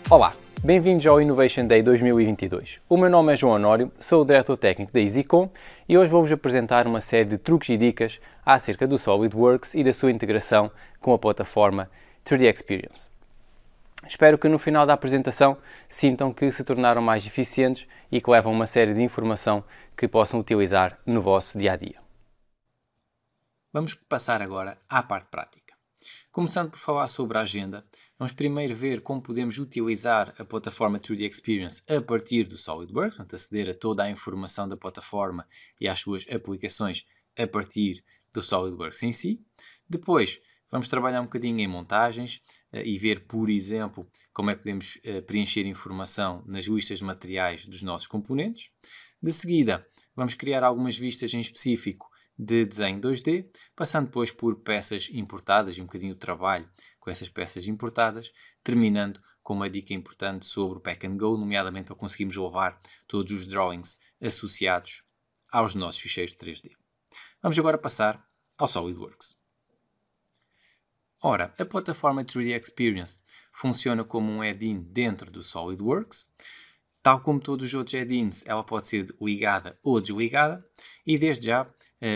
Olá, bem-vindos ao Innovation Day 2022. O meu nome é João Honório, sou o Diretor Técnico da EasyCom e hoje vou-vos apresentar uma série de truques e dicas acerca do SolidWorks e da sua integração com a plataforma 3D Experience. Espero que no final da apresentação sintam que se tornaram mais eficientes e que levam uma série de informação que possam utilizar no vosso dia-a-dia. Vamos passar agora à parte prática. Começando por falar sobre a agenda, vamos primeiro ver como podemos utilizar a plataforma 3D Experience a partir do SolidWorks, portanto, aceder a toda a informação da plataforma e às suas aplicações a partir do SolidWorks em si. Depois, vamos trabalhar um bocadinho em montagens e ver, por exemplo, como é que podemos preencher informação nas listas de materiais dos nossos componentes. De seguida, vamos criar algumas vistas em específico de desenho 2D, passando depois por peças importadas e um bocadinho de trabalho com essas peças importadas, terminando com uma dica importante sobre o Pack and Go, nomeadamente para conseguirmos levar todos os drawings associados aos nossos ficheiros 3D. Vamos agora passar ao SolidWorks. Ora, a plataforma 3D Experience funciona como um add-in dentro do SolidWorks. Tal como todos os outros add-ins, ela pode ser ligada ou desligada. E desde já,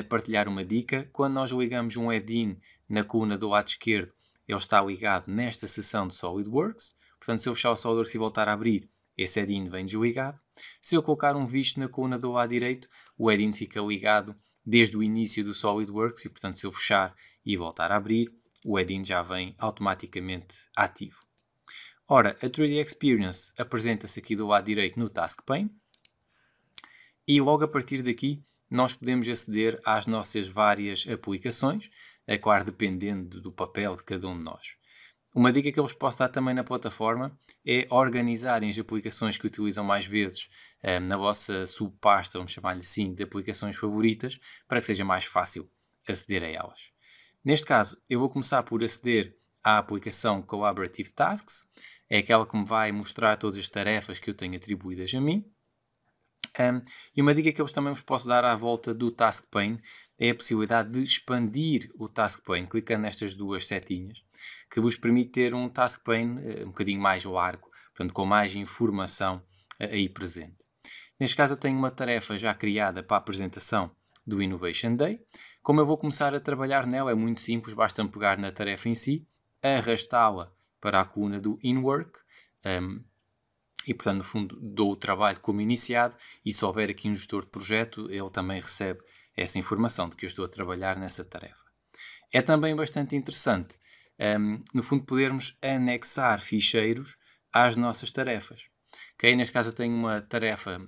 partilhar uma dica. Quando nós ligamos um add-in na coluna do lado esquerdo, ele está ligado nesta seção de SolidWorks. Portanto, se eu fechar o SolidWorks e voltar a abrir, esse add-in vem desligado. Se eu colocar um visto na coluna do lado direito, o add-in fica ligado desde o início do SolidWorks. E, portanto, se eu fechar e voltar a abrir, o add-in já vem automaticamente ativo. Ora, a 3D Experience apresenta-se aqui do lado direito no Task Pane e logo a partir daqui nós podemos aceder às nossas várias aplicações, claro, dependendo do papel de cada um de nós. Uma dica que eu vos posso dar também na plataforma é organizarem as aplicações que utilizam mais vezes na vossa subpasta, vamos chamar-lhe assim, de aplicações favoritas, para que seja mais fácil aceder a elas. Neste caso, eu vou começar por aceder à aplicação Collaborative Tasks. É aquela que me vai mostrar todas as tarefas que eu tenho atribuídas a mim. E uma dica que eu também vos posso dar à volta do Task Pane é a possibilidade de expandir o Task Pane, clicando nestas duas setinhas, que vos permite ter um Task Pane um bocadinho mais largo, portanto, com mais informação aí presente. Neste caso, eu tenho uma tarefa já criada para a apresentação do Innovation Day. Como eu vou começar a trabalhar nela, é muito simples, basta-me pegar na tarefa em si, arrastá-la para a coluna do InWork e, portanto, no fundo, dou o trabalho como iniciado e se houver aqui um gestor de projeto, ele também recebe essa informação de que eu estou a trabalhar nessa tarefa. É também bastante interessante, no fundo, podermos anexar ficheiros às nossas tarefas. Okay? Neste caso, eu tenho uma tarefa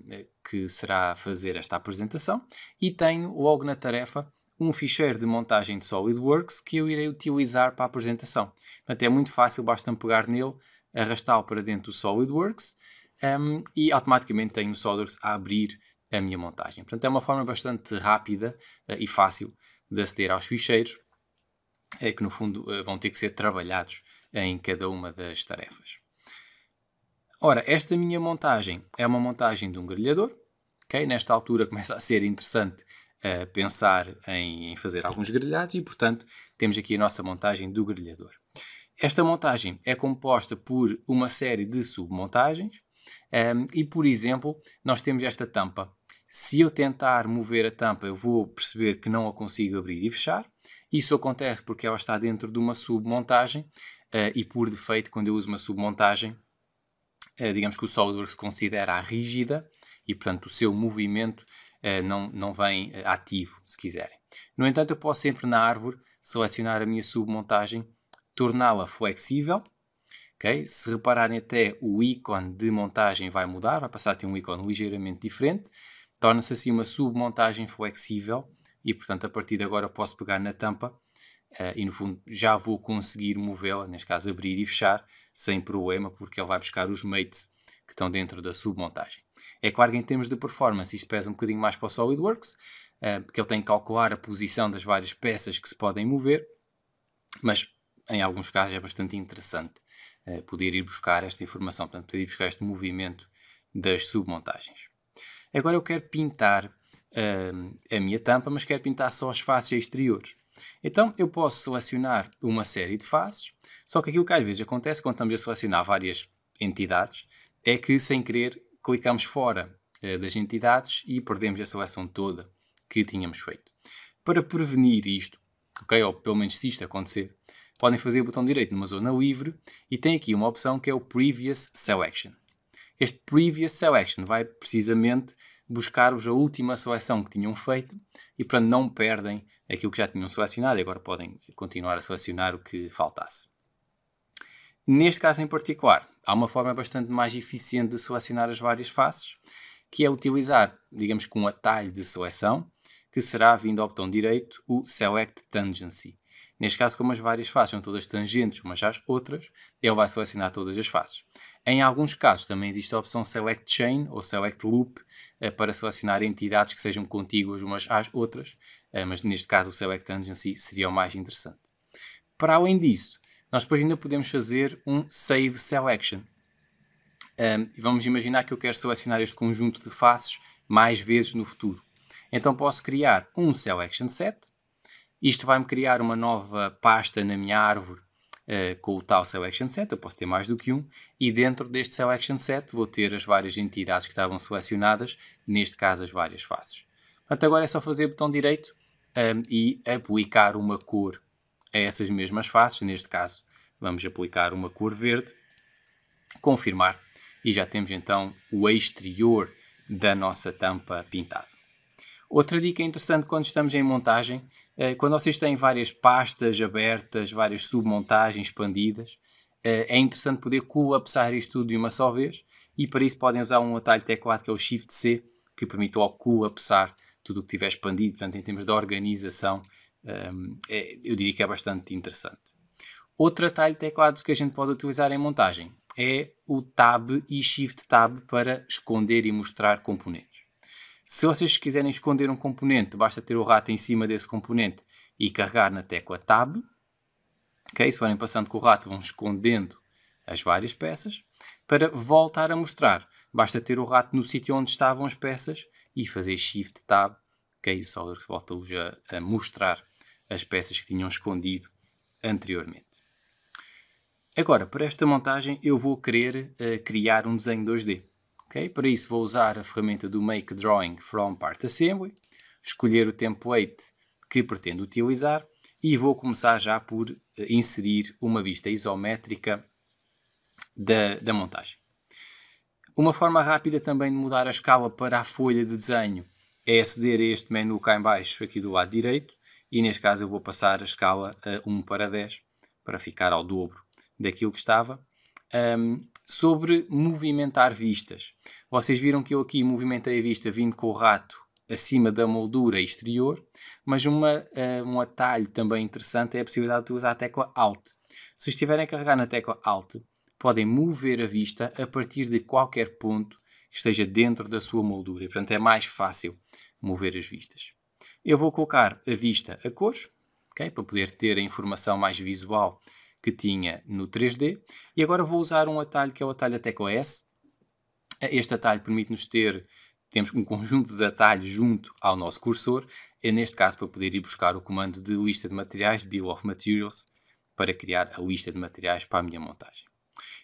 que será fazer esta apresentação e tenho logo na tarefa um ficheiro de montagem de SolidWorks que eu irei utilizar para a apresentação. Portanto, é muito fácil, basta-me pegar nele, arrastá-lo para dentro do SolidWorks e automaticamente tenho o SolidWorks a abrir a minha montagem. Portanto, é uma forma bastante rápida e fácil de aceder aos ficheiros que, no fundo, vão ter que ser trabalhados em cada uma das tarefas. Ora, esta minha montagem é uma montagem de um grelhador. Okay? Nesta altura começa a ser interessante pensar em fazer alguns grelhados e, portanto, temos aqui a nossa montagem do grelhador. Esta montagem é composta por uma série de submontagens e, por exemplo, nós temos esta tampa. Se eu tentar mover a tampa, eu vou perceber que não a consigo abrir e fechar. Isso acontece porque ela está dentro de uma submontagem e, por defeito, quando eu uso uma submontagem, digamos que o SolidWorks considera-a rígida e, portanto, o seu movimento não vem ativo, se quiserem. No entanto, eu posso sempre na árvore selecionar a minha submontagem, torná-la flexível. Okay? Se repararem até o ícone de montagem vai mudar, vai passar a ter um ícone ligeiramente diferente. Torna-se assim uma submontagem flexível e, portanto, a partir de agora posso pegar na tampa e, no fundo, já vou conseguir movê-la, neste caso abrir e fechar, sem problema, porque ele vai buscar os mates que estão dentro da submontagem. É claro que em termos de performance isto pesa um bocadinho mais para o SolidWorks, porque ele tem que calcular a posição das várias peças que se podem mover, mas em alguns casos é bastante interessante poder ir buscar esta informação, portanto, poder ir buscar este movimento das submontagens. Agora eu quero pintar a minha tampa, mas quero pintar só as faces exteriores. Então eu posso selecionar uma série de faces, só que aquilo que às vezes acontece quando estamos a selecionar várias entidades, é que sem querer clicamos fora das entidades e perdemos a seleção toda que tínhamos feito. Para prevenir isto, ok, ou pelo menos se isto acontecer, podem fazer o botão direito numa zona livre e tem aqui uma opção que é o Previous Selection. Este Previous Selection vai precisamente buscar-vos a última seleção que tinham feito e, portanto, não perdem aquilo que já tinham selecionado e agora podem continuar a selecionar o que faltasse. Neste caso em particular, há uma forma bastante mais eficiente de selecionar as várias faces, que é utilizar, digamos que um atalho de seleção, que será, vindo ao botão direito, o Select Tangency. Neste caso, como as várias faces são todas tangentes umas às outras, ele vai selecionar todas as faces. Em alguns casos também existe a opção Select Chain ou Select Loop para selecionar entidades que sejam contíguas umas às outras, mas neste caso o Select Tangency seria o mais interessante. Para além disso, nós depois ainda podemos fazer um Save Selection. Vamos imaginar que eu quero selecionar este conjunto de faces mais vezes no futuro. Então posso criar um Selection Set. Isto vai-me criar uma nova pasta na minha árvore com o tal Selection Set. Eu posso ter mais do que um. E dentro deste Selection Set vou ter as várias entidades que estavam selecionadas, neste caso as várias faces. Portanto, agora é só fazer o botão direito e aplicar uma cor a essas mesmas faces. Neste caso, vamos aplicar uma cor verde. Confirmar. E já temos então o exterior da nossa tampa pintado. Outra dica interessante quando estamos em montagem, quando vocês têm várias pastas abertas, várias submontagens expandidas, é interessante poder colapsar isto tudo de uma só vez e para isso podem usar um atalho de teclado que é o Shift-C, que permite ao colapsar tudo o que tiver expandido. Portanto, em termos de organização, eu diria que é bastante interessante. Outro atalho de teclados que a gente pode utilizar em montagem é o Tab e Shift-Tab para esconder e mostrar componentes. Se vocês quiserem esconder um componente, basta ter o rato em cima desse componente e carregar na tecla Tab. Okay? Se forem passando com o rato, vão escondendo as várias peças. Para voltar a mostrar, basta ter o rato no sítio onde estavam as peças e fazer Shift Tab. Okay? O SolidWorks volta-vos a mostrar as peças que tinham escondido anteriormente. Agora, para esta montagem, eu vou querer criar um desenho 2D. Okay? Para isso vou usar a ferramenta do Make Drawing from Part Assembly, escolher o template que pretendo utilizar e vou começar já por inserir uma vista isométrica da montagem. Uma forma rápida também de mudar a escala para a folha de desenho é aceder a este menu cá em baixo, aqui do lado direito, e neste caso eu vou passar a escala a 1:10 para ficar ao dobro daquilo que estava. Sobre movimentar vistas. Vocês viram que eu aqui movimentei a vista vindo com o rato acima da moldura exterior, mas um atalho também interessante é a possibilidade de utilizar a tecla Alt. Se estiverem a carregar na tecla Alt, podem mover a vista a partir de qualquer ponto que esteja dentro da sua moldura. E, portanto, é mais fácil mover as vistas. Eu vou colocar a vista a cores, okay, para poder ter a informação mais visual que tinha no 3D. E agora vou usar um atalho que é o atalho da tecla S. Este atalho permite-nos temos um conjunto de atalhos junto ao nosso cursor. Neste caso, para poder ir buscar o comando de lista de materiais, Bill of Materials, para criar a lista de materiais para a minha montagem.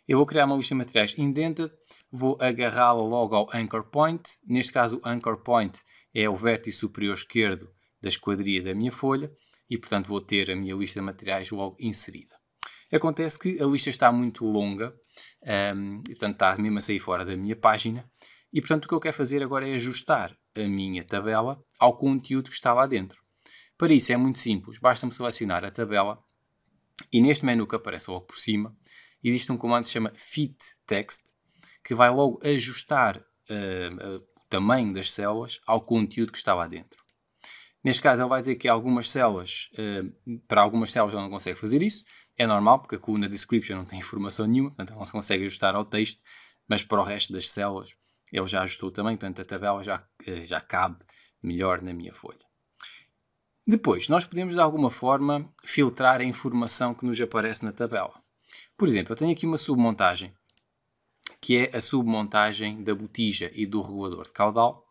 Eu vou criar uma lista de materiais indented, vou agarrá-la logo ao Anchor Point. Neste caso, o Anchor Point é o vértice superior esquerdo da esquadria da minha folha e, portanto, vou ter a minha lista de materiais logo inserida. Acontece que a lista está muito longa, e, portanto está mesmo a sair fora da minha página, e portanto o que eu quero fazer agora é ajustar a minha tabela ao conteúdo que está lá dentro. Para isso é muito simples, basta-me selecionar a tabela e neste menu que aparece logo por cima, existe um comando que se chama Fit Text, que vai logo ajustar o tamanho das células ao conteúdo que está lá dentro. Neste caso ele vai dizer que algumas células, para algumas células ele não consegue fazer isso. É normal, porque a coluna Description não tem informação nenhuma, portanto não se consegue ajustar ao texto, mas para o resto das células ele já ajustou também, portanto a tabela já cabe melhor na minha folha. Depois, nós podemos de alguma forma filtrar a informação que nos aparece na tabela. Por exemplo, eu tenho aqui uma submontagem, que é a submontagem da botija e do regulador de caudal,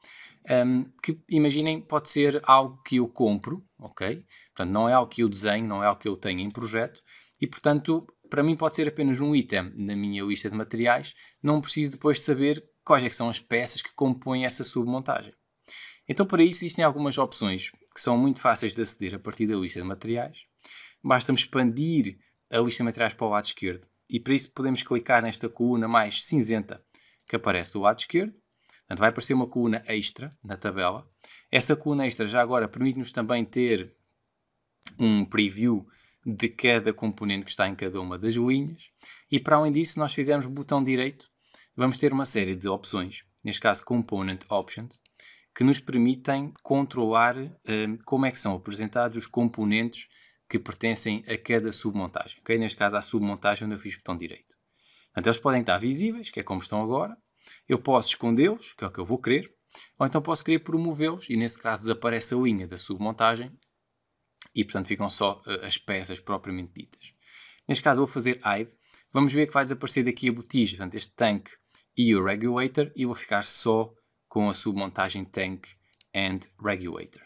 que, imaginem, pode ser algo que eu compro, ok? Portanto, não é algo que eu desenho, não é algo que eu tenho em projeto, e, portanto, para mim pode ser apenas um item na minha lista de materiais, não preciso depois de saber quais é que são as peças que compõem essa submontagem. Então, para isso, existem algumas opções que são muito fáceis de aceder a partir da lista de materiais. Basta-me expandir a lista de materiais para o lado esquerdo e para isso podemos clicar nesta coluna mais cinzenta que aparece do lado esquerdo. Portanto, vai aparecer uma coluna extra na tabela. Essa coluna extra já agora permite-nos também ter um preview de cada componente que está em cada uma das linhas. E para além disso, se nós fizermos botão direito, vamos ter uma série de opções, neste caso Component Options, que nos permitem controlar como é que são apresentados os componentes que pertencem a cada submontagem. Okay? Neste caso, a submontagem onde eu fiz botão direito. Portanto, eles podem estar visíveis, que é como estão agora. Eu posso escondê-los, que é o que eu vou querer. Ou então posso querer promovê-los, e nesse caso desaparece a linha da submontagem e, portanto, ficam só as peças propriamente ditas. Neste caso, vou fazer hide. Vamos ver que vai desaparecer daqui a botija, portanto, este tank e o regulator, e vou ficar só com a submontagem tank and regulator.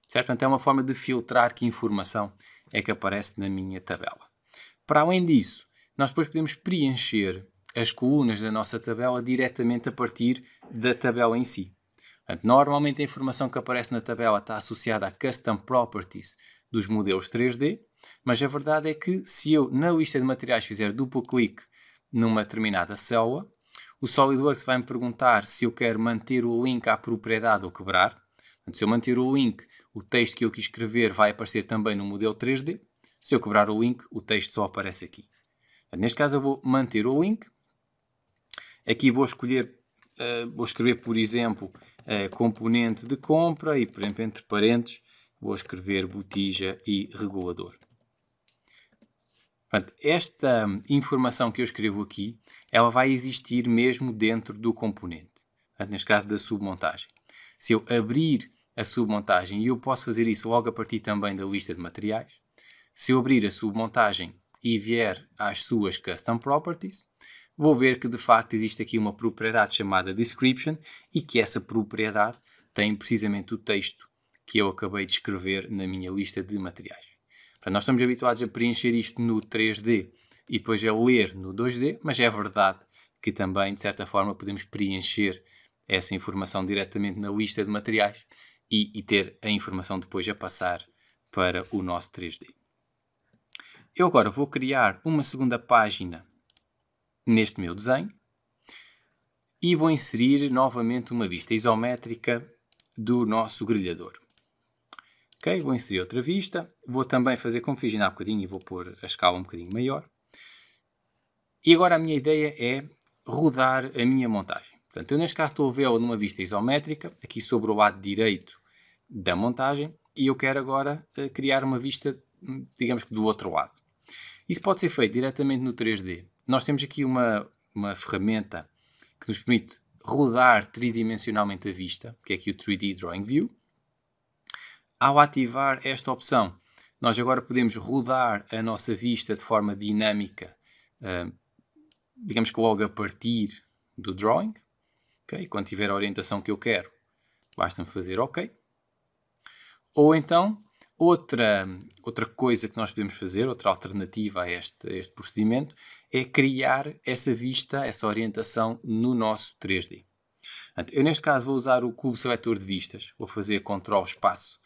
Certo? Portanto, é uma forma de filtrar que informação é que aparece na minha tabela. Para além disso, nós depois podemos preencher as colunas da nossa tabela diretamente a partir da tabela em si. Portanto, normalmente a informação que aparece na tabela está associada a Custom Properties dos modelos 3D, mas a verdade é que se eu na lista de materiais fizer duplo clique numa determinada célula, o SolidWorks vai me perguntar se eu quero manter o link à propriedade ou quebrar. Portanto, se eu manter o link, o texto que eu quis escrever vai aparecer também no modelo 3D. Se eu quebrar o link, o texto só aparece aqui. Portanto, neste caso eu vou manter o link. Aqui vou escolher, vou escrever, por exemplo, componente de compra e, por exemplo, entre parênteses, vou escrever botija e regulador. Portanto, esta informação que eu escrevo aqui, ela vai existir mesmo dentro do componente. Portanto, neste caso da submontagem. Se eu abrir a submontagem, e eu posso fazer isso logo a partir também da lista de materiais, se eu abrir a submontagem e vier às suas Custom Properties, vou ver que de facto existe aqui uma propriedade chamada Description e que essa propriedade tem precisamente o texto que eu acabei de escrever na minha lista de materiais. Portanto, nós estamos habituados a preencher isto no 3D e depois a ler no 2D, mas é verdade que também, de certa forma, podemos preencher essa informação diretamente na lista de materiais e ter a informação depois a passar para o nosso 3D. Eu agora vou criar uma segunda página neste meu desenho e vou inserir novamente uma vista isométrica do nosso grelhador. Ok, vou inserir outra vista, vou também fazer como fiz ainda há bocadinho e vou pôr a escala um bocadinho maior. E agora a minha ideia é rodar a minha montagem. Portanto, eu neste caso estou a vê-la numa vista isométrica, aqui sobre o lado direito da montagem, e eu quero agora criar uma vista, digamos que do outro lado. Isso pode ser feito diretamente no 3D. Nós temos aqui uma ferramenta que nos permite rodar tridimensionalmente a vista, que é aqui o 3D Drawing View. Ao ativar esta opção, nós agora podemos rodar a nossa vista de forma dinâmica, digamos que logo a partir do drawing. Okay? Quando tiver a orientação que eu quero, basta-me fazer OK. Ou então, outra coisa que nós podemos fazer, outra alternativa a este procedimento, é criar essa vista, essa orientação no nosso 3D. Portanto, eu neste caso vou usar o cubo seletor de vistas, vou fazer Ctrl espaço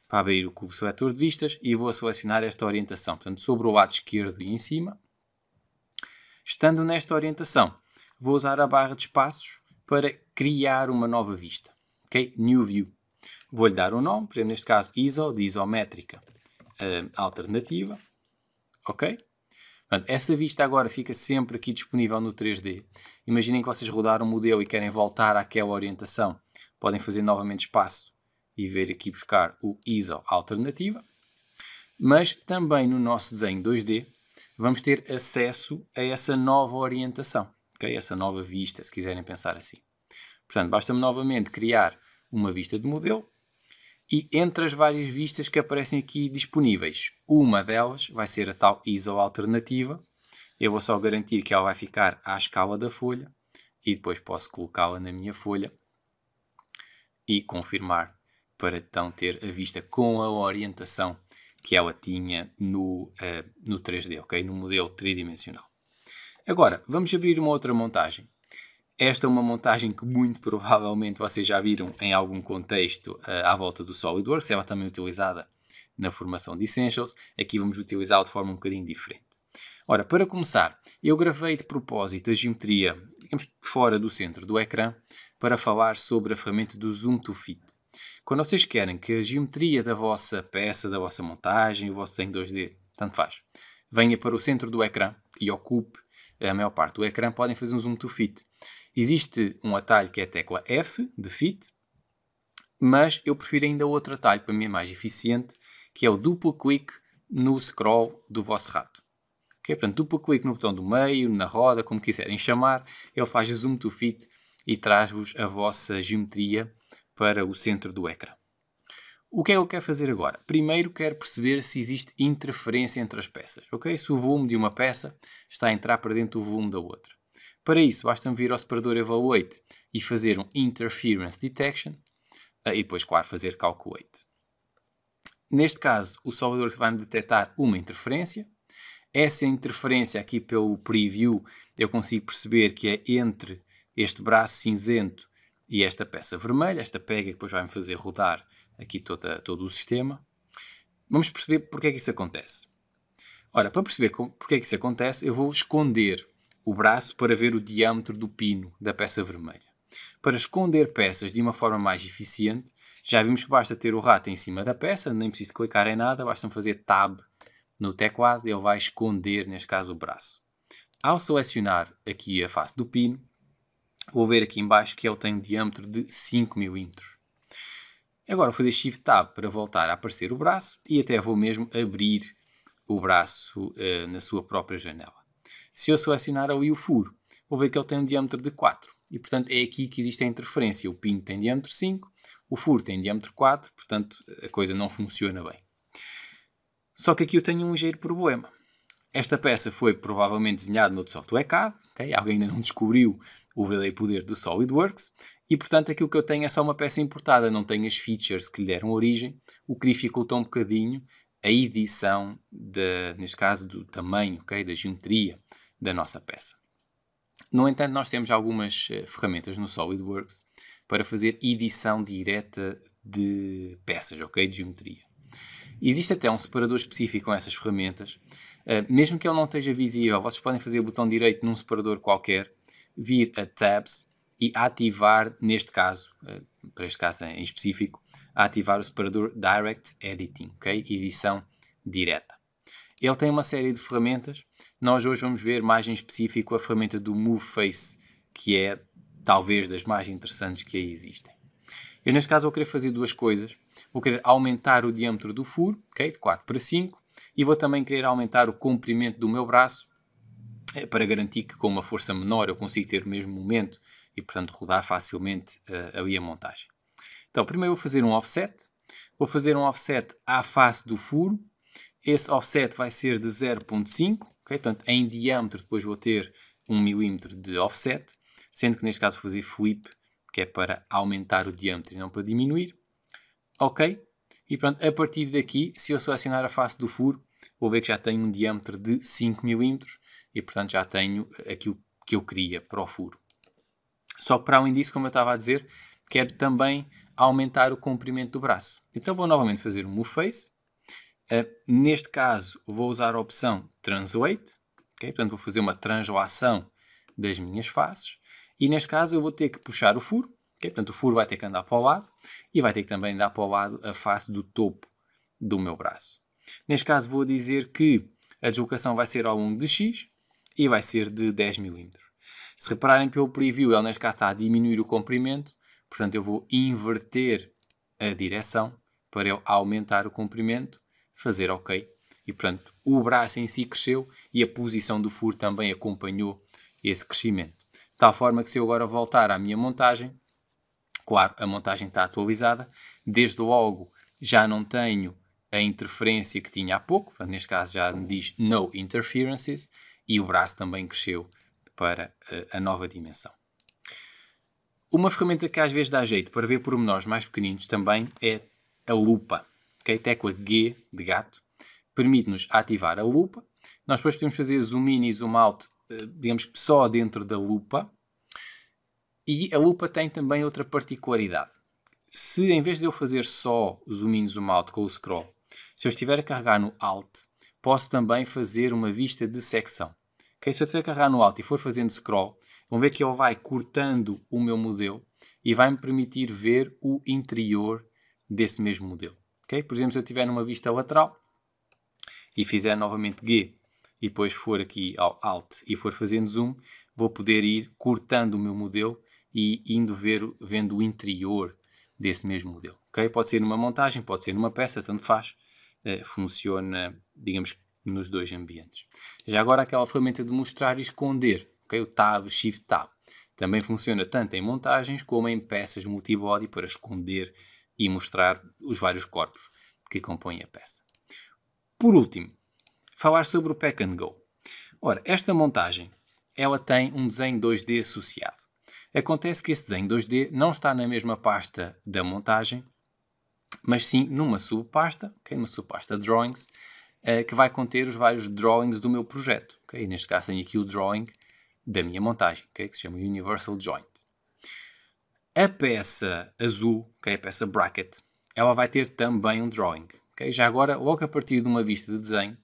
para abrir o cubo seletor de vistas e vou selecionar esta orientação, portanto, sobre o lado esquerdo e em cima. Estando nesta orientação, vou usar a barra de espaços para criar uma nova vista. Okay? New View. Vou-lhe dar um nome, por exemplo, neste caso ISO, de isométrica alternativa. Ok? Portanto, essa vista agora fica sempre aqui disponível no 3D. Imaginem que vocês rodaram um modelo e querem voltar àquela orientação. Podem fazer novamente espaço e ver aqui buscar o ISO alternativa. Mas também no nosso desenho 2D vamos ter acesso a essa nova orientação. Okay? Essa nova vista, se quiserem pensar assim. Portanto, basta-me novamente criar uma vista de modelo e entre as várias vistas que aparecem aqui disponíveis, uma delas vai ser a tal ISO alternativa. Eu vou só garantir que ela vai ficar à escala da folha e depois posso colocá-la na minha folha e confirmar para então ter a vista com a orientação que ela tinha no 3D, ok? No modelo tridimensional. Agora, vamos abrir uma outra montagem. Esta é uma montagem que muito provavelmente vocês já viram em algum contexto à volta do SolidWorks. Ela também é utilizada na formação de Essentials. Aqui vamos utilizá-la de forma um bocadinho diferente. Ora, para começar, eu gravei de propósito a geometria, digamos, fora do centro do ecrã, para falar sobre a ferramenta do Zoom to Fit. Quando vocês querem que a geometria da vossa peça, da vossa montagem, o vosso desenho 2D, tanto faz, venha para o centro do ecrã e ocupe a maior parte do ecrã, podem fazer um Zoom to Fit. Existe um atalho que é a tecla F, de Fit, mas eu prefiro ainda outro atalho, para mim é mais eficiente, que é o duplo clique no scroll do vosso rato. Okay? Portanto, duplo clique no botão do meio, na roda, como quiserem chamar, ele faz Zoom to Fit e traz-vos a vossa geometria para o centro do ecrã. O que é que eu quero fazer agora? Primeiro quero perceber se existe interferência entre as peças. Okay? Se o volume de uma peça está a entrar para dentro do volume da outra. Para isso, basta-me vir ao separador Evaluate e fazer um Interference Detection e depois, claro, fazer Calculate. Neste caso, o SolidWorks vai-me detectar uma interferência. Essa interferência aqui pelo Preview eu consigo perceber que é entre este braço cinzento e esta peça vermelha. Esta pega que depois vai-me fazer rodar aqui todo o sistema. Vamos perceber porque é que isso acontece. Ora, para perceber porque é que isso acontece, eu vou esconder o braço para ver o diâmetro do pino da peça vermelha. Para esconder peças de uma forma mais eficiente, já vimos que basta ter o rato em cima da peça, nem preciso clicar em nada, basta fazer Tab no teclado e ele vai esconder, neste caso, o braço. Ao selecionar aqui a face do pino, vou ver aqui em baixo que ele tem um diâmetro de 5 mm. Agora vou fazer Shift Tab para voltar a aparecer o braço e até vou mesmo abrir o braço na sua própria janela. Se eu selecionar ali o furo, vou ver que ele tem um diâmetro de 4. E, portanto, é aqui que existe a interferência. O pino tem diâmetro 5, o furo tem diâmetro 4, portanto, a coisa não funciona bem. Só que aqui eu tenho um ligeiro problema. Esta peça foi provavelmente desenhada no software CAD, okay? Alguém ainda não descobriu o verdadeiro poder do SolidWorks, e, portanto, aquilo que eu tenho é só uma peça importada, não tenho as features que lhe deram origem, o que dificulta um bocadinho a edição, neste caso, do tamanho, okay? Da geometria da nossa peça. No entanto, nós temos algumas ferramentas no SolidWorks para fazer edição direta de peças, okay? De geometria. Existe até um separador específico com essas ferramentas. Mesmo que ele não esteja visível, vocês podem fazer o botão direito num separador qualquer, vir a Tabs e ativar, neste caso, para este caso em específico, ativar o separador Direct Editing, okay? Edição direta. Ele tem uma série de ferramentas. Nós hoje vamos ver mais em específico a ferramenta do Move Face, que é talvez das mais interessantes que aí existem. Eu neste caso vou querer fazer duas coisas. Vou querer aumentar o diâmetro do furo, okay? De 4 para 5, e vou também querer aumentar o comprimento do meu braço para garantir que com uma força menor eu consigo ter o mesmo momento e, portanto, rodar facilmente ali a montagem. Então, primeiro vou fazer um offset. Vou fazer um offset à face do furo. Esse offset vai ser de 0.5, okay? Portanto, em diâmetro depois vou ter 1 mm de offset, sendo que neste caso vou fazer flip, que é para aumentar o diâmetro e não para diminuir. Ok? E pronto, a partir daqui, se eu selecionar a face do furo, vou ver que já tenho um diâmetro de 5 mm e, portanto, já tenho aquilo que eu queria para o furo. Só que, para além disso, como eu estava a dizer, quero também aumentar o comprimento do braço. Então, vou novamente fazer um Move Face. Neste caso, vou usar a opção Translate. Okay? Portanto, vou fazer uma translação das minhas faces. E, neste caso, eu vou ter que puxar o furo. Okay? Portanto, o furo vai ter que andar para o lado e vai ter que também andar para o lado a face do topo do meu braço. Neste caso, vou dizer que a deslocação vai ser ao longo de X e vai ser de 10 mm. Se repararem pelo preview, ele neste caso está a diminuir o comprimento, portanto eu vou inverter a direção para ele aumentar o comprimento, fazer OK. E portanto o braço em si cresceu e a posição do furo também acompanhou esse crescimento. De tal forma que se eu agora voltar à minha montagem, claro, a montagem está atualizada, desde logo já não tenho a interferência que tinha há pouco, portanto, neste caso já me diz No Interferences, e o braço também cresceu para a nova dimensão. Uma ferramenta que às vezes dá jeito para ver pormenores mais pequeninos também é a lupa. Okay? Tecla G de gato. permite-nos ativar a lupa. Nós depois podemos fazer zoom in e zoom out, digamos que só dentro da lupa. E a lupa tem também outra particularidade. Se em vez de eu fazer só o zoom in e zoom out com o scroll, se eu estiver a carregar no Alt, posso também fazer uma vista de secção. Okay? Se eu estiver a carregar no Alt e for fazendo scroll, vão ver que ele vai cortando o meu modelo e vai-me permitir ver o interior desse mesmo modelo. Okay? Por exemplo, se eu estiver numa vista lateral e fizer novamente G e depois for aqui ao Alt e for fazendo zoom, vou poder ir cortando o meu modelo e vendo o interior desse mesmo modelo. Okay? Pode ser numa montagem, pode ser numa peça, tanto faz. Funciona, digamos, nos dois ambientes. Já agora aquela ferramenta de mostrar e esconder, okay? O Tab, Shift Tab, também funciona tanto em montagens como em peças multibody para esconder e mostrar os vários corpos que compõem a peça. Por último, falar sobre o Pack and Go. Ora, esta montagem, ela tem um desenho 2D associado. Acontece que este desenho 2D não está na mesma pasta da montagem, mas sim numa subpasta, okay? Numa subpasta Drawings, que vai conter os vários drawings do meu projeto. Okay? Neste caso tenho aqui o drawing da minha montagem, okay? Que se chama Universal Joint. A peça azul, okay? A peça Bracket, ela vai ter também um drawing. Okay? Já agora, logo a partir de uma vista de desenho,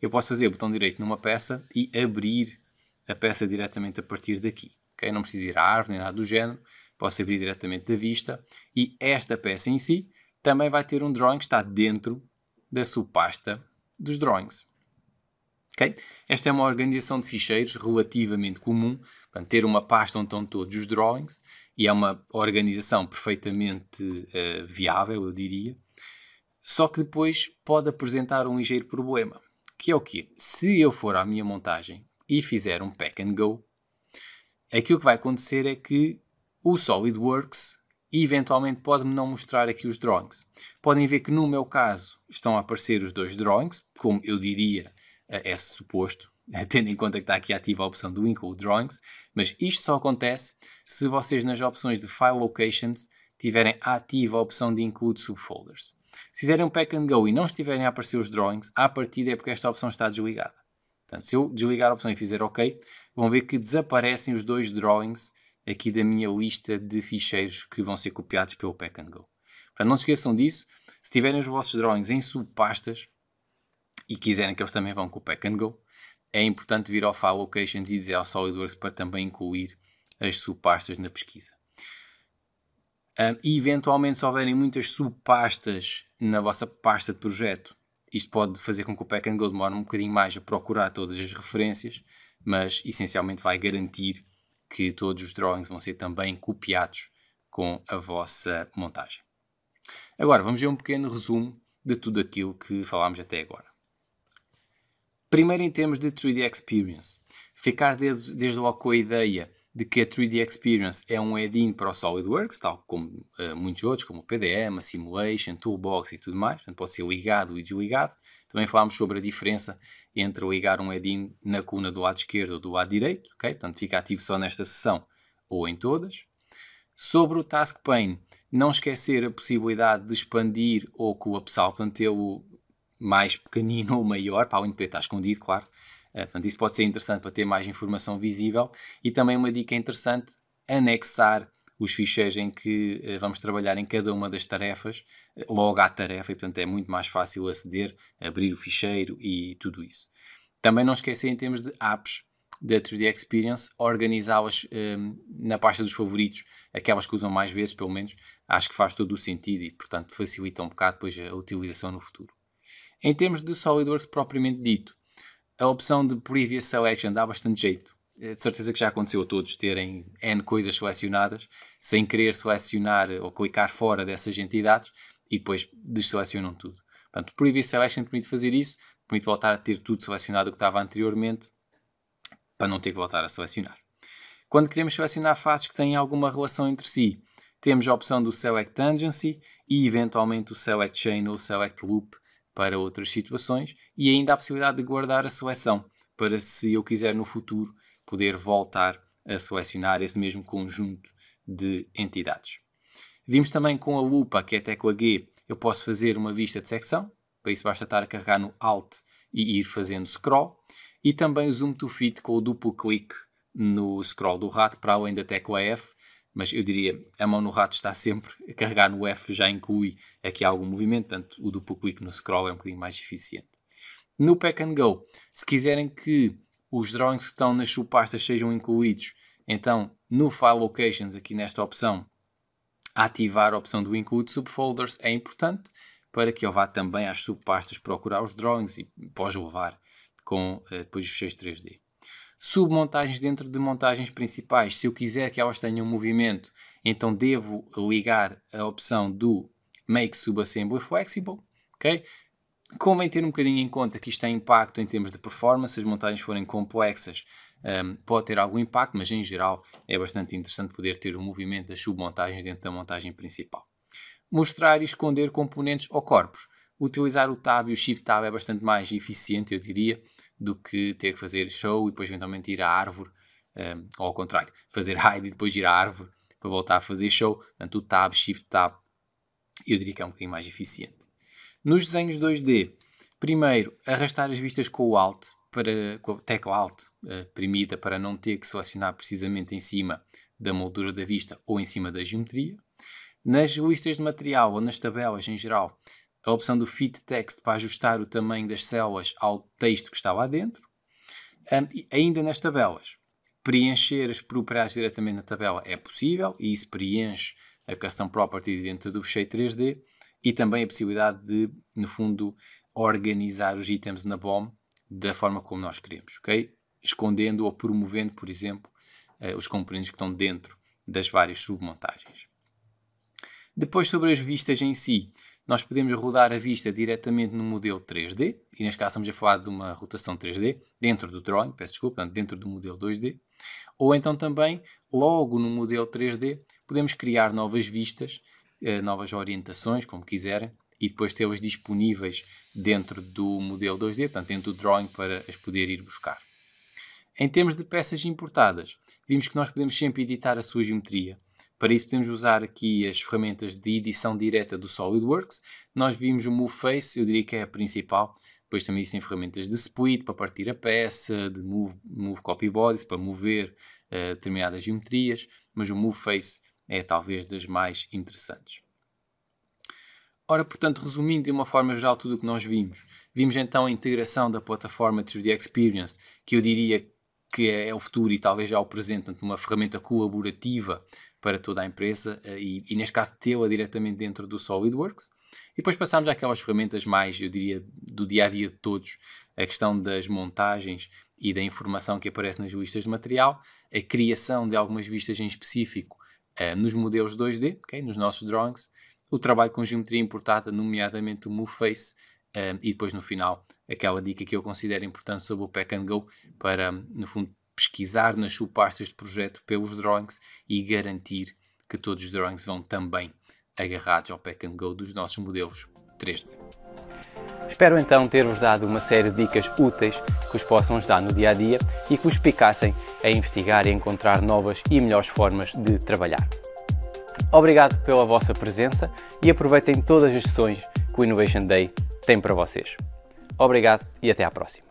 eu posso fazer o botão direito numa peça e abrir a peça diretamente a partir daqui. Okay? Não preciso ir à árvore nem nada do género, posso abrir diretamente da vista e esta peça em si também vai ter um drawing que está dentro da subpasta dos drawings. Okay? Esta é uma organização de ficheiros relativamente comum, portanto, ter uma pasta onde estão todos os drawings, e é uma organização perfeitamente viável, eu diria, só que depois pode apresentar um ligeiro problema, que é o quê? Se eu for à minha montagem e fizer um Pack and Go, aquilo que vai acontecer é que o SolidWorks eventualmente pode-me não mostrar aqui os drawings. Podem ver que no meu caso estão a aparecer os dois drawings, como eu diria é suposto, tendo em conta que está aqui ativa a opção do Include Drawings, mas isto só acontece se vocês nas opções de File Locations tiverem ativa a opção de Include Subfolders. Se fizerem um Pack and Go e não estiverem a aparecer os drawings, à partida é porque esta opção está desligada. Portanto, se eu desligar a opção e fizer OK, vão ver que desaparecem os dois drawings aqui da minha lista de ficheiros que vão ser copiados pelo Pack and Go. Portanto, não se esqueçam disso. Se tiverem os vossos drawings em subpastas e quiserem que eles também vão com o Pack and Go, é importante vir ao File Locations e dizer ao SolidWorks para também incluir as subpastas na pesquisa. E eventualmente, se houverem muitas subpastas na vossa pasta de projeto, isto pode fazer com que o Pack and Go demore um bocadinho mais a procurar todas as referências, mas essencialmente vai garantir que todos os drawings vão ser também copiados com a vossa montagem. Agora, vamos ver um pequeno resumo de tudo aquilo que falámos até agora. Primeiro, em termos de 3D Experience, ficar desde logo com a ideia de que a 3D Experience é um add-in para o SolidWorks, tal como muitos outros, como o PDM, a Simulation, Toolbox e tudo mais. Portanto, pode ser ligado e desligado. Também falámos sobre a diferença entre ligar um add-in na coluna do lado esquerdo ou do lado direito. Okay? Portanto, fica ativo só nesta seção ou em todas. Sobre o Task Pane, não esquecer a possibilidade de expandir ou colapsar, portanto, tê-lo mais pequenino ou maior, para além de poder estar escondido, claro. Portanto, isso pode ser interessante para ter mais informação visível. E também uma dica interessante, anexar os ficheiros em que vamos trabalhar em cada uma das tarefas, logo à tarefa, e portanto é muito mais fácil aceder, abrir o ficheiro e tudo isso. Também não esquecer, em termos de apps da 3D Experience, organizá-las na pasta dos favoritos, aquelas que usam mais vezes, pelo menos, acho que faz todo o sentido e, portanto, facilita um bocado depois a utilização no futuro. Em termos de SolidWorks propriamente dito, a opção de Previous Selection dá bastante jeito. De certeza que já aconteceu a todos terem N coisas selecionadas, sem querer selecionar ou clicar fora dessas entidades e depois desselecionam tudo. Portanto, o Previous Selection permite fazer isso, permite voltar a ter tudo selecionado o que estava anteriormente, para não ter que voltar a selecionar. Quando queremos selecionar faces que têm alguma relação entre si, temos a opção do Select Tangency e eventualmente o Select Chain ou Select Loop para outras situações, e ainda a possibilidade de guardar a seleção, para se eu quiser no futuro poder voltar a selecionar esse mesmo conjunto de entidades. Vimos também com a lupa, que é a tecla G, eu posso fazer uma vista de secção, Para isso basta estar a carregar no Alt e ir fazendo scroll. E também o Zoom to Fit com o duplo clique no scroll do rato, para além da tecla F. Mas eu diria, a mão no rato está sempre a carregar no F, já inclui aqui algum movimento, portanto o duplo clique no scroll é um bocadinho mais eficiente. No Pack and Go, se quiserem que os drawings que estão nas subpastas sejam incluídos, então no File Locations, aqui nesta opção, ativar a opção do Include Subfolders é importante para que ele vá também às subpastas procurar os drawings e pode levar com depois os fecheiros 3D. Submontagens dentro de montagens principais. Se eu quiser que elas tenham movimento, então devo ligar a opção do Make Subassembly Flexible. Okay? Convém ter um bocadinho em conta que isto tem impacto em termos de performance. Se as montagens forem complexas, pode ter algum impacto, mas em geral é bastante interessante poder ter o movimento das submontagens dentro da montagem principal. Mostrar e esconder componentes ou corpos. Utilizar o Tab e o Shift Tab é bastante mais eficiente, eu diria, do que ter que fazer Show e depois eventualmente ir à árvore, ou ao contrário, fazer Hide e depois ir à árvore para voltar a fazer Show. Portanto, o Tab, Shift Tab, eu diria que é um bocadinho mais eficiente. Nos desenhos 2D, primeiro, arrastar as vistas com o Alt, com a tecla Alt premida para não ter que selecionar precisamente em cima da moldura da vista ou em cima da geometria. Nas listas de material ou nas tabelas em geral, a opção do Fit Text para ajustar o tamanho das células ao texto que está lá dentro. E ainda nas tabelas, preencher as propriedades diretamente na tabela é possível e isso preenche a Custom Property dentro do fecheiro 3D e também a possibilidade de, no fundo, organizar os itens na BOM da forma como nós queremos, ok? Escondendo ou promovendo, por exemplo, os componentes que estão dentro das várias submontagens. Depois, sobre as vistas em si, nós podemos rodar a vista diretamente no modelo 3D, e neste caso estamos a falar de uma rotação 3D, dentro do drawing, peço desculpa, dentro do modelo 2D, ou então também, logo no modelo 3D, podemos criar novas vistas, novas orientações, como quiserem, e depois tê-las disponíveis dentro do modelo 2D, portanto dentro do drawing para as poder ir buscar. Em termos de peças importadas, vimos que nós podemos sempre editar a sua geometria. Para isso podemos usar aqui as ferramentas de edição direta do SolidWorks. Nós vimos o Move Face, eu diria que é a principal. Depois também existem ferramentas de Split para partir a peça, de Move Copy Bodies para mover determinadas geometrias, mas o Move Face é talvez das mais interessantes. Ora, portanto, resumindo de uma forma geral tudo o que nós vimos, vimos então a integração da plataforma 3D Experience, que eu diria que é o futuro e talvez já o presente, portanto, uma ferramenta colaborativa para toda a empresa e neste caso tê-la diretamente dentro do SolidWorks. E depois passamos àquelas ferramentas mais, eu diria, do dia-a-dia de todos, a questão das montagens e da informação que aparece nas listas de material, a criação de algumas vistas em específico nos modelos 2D, okay, nos nossos drawings, o trabalho com geometria importada, nomeadamente o Move Face, e depois no final aquela dica que eu considero importante sobre o Pack and Go para, no fundo, pesquisar nas subpastas de projeto pelos drawings e garantir que todos os drawings vão também agarrados ao Pack and Go dos nossos modelos 3D. Espero então ter-vos dado uma série de dicas úteis que os possam ajudar no dia-a-dia e que os picassem a investigar e encontrar novas e melhores formas de trabalhar. Obrigado pela vossa presença e aproveitem todas as sessões que o Innovation Day tem para vocês. Obrigado e até à próxima.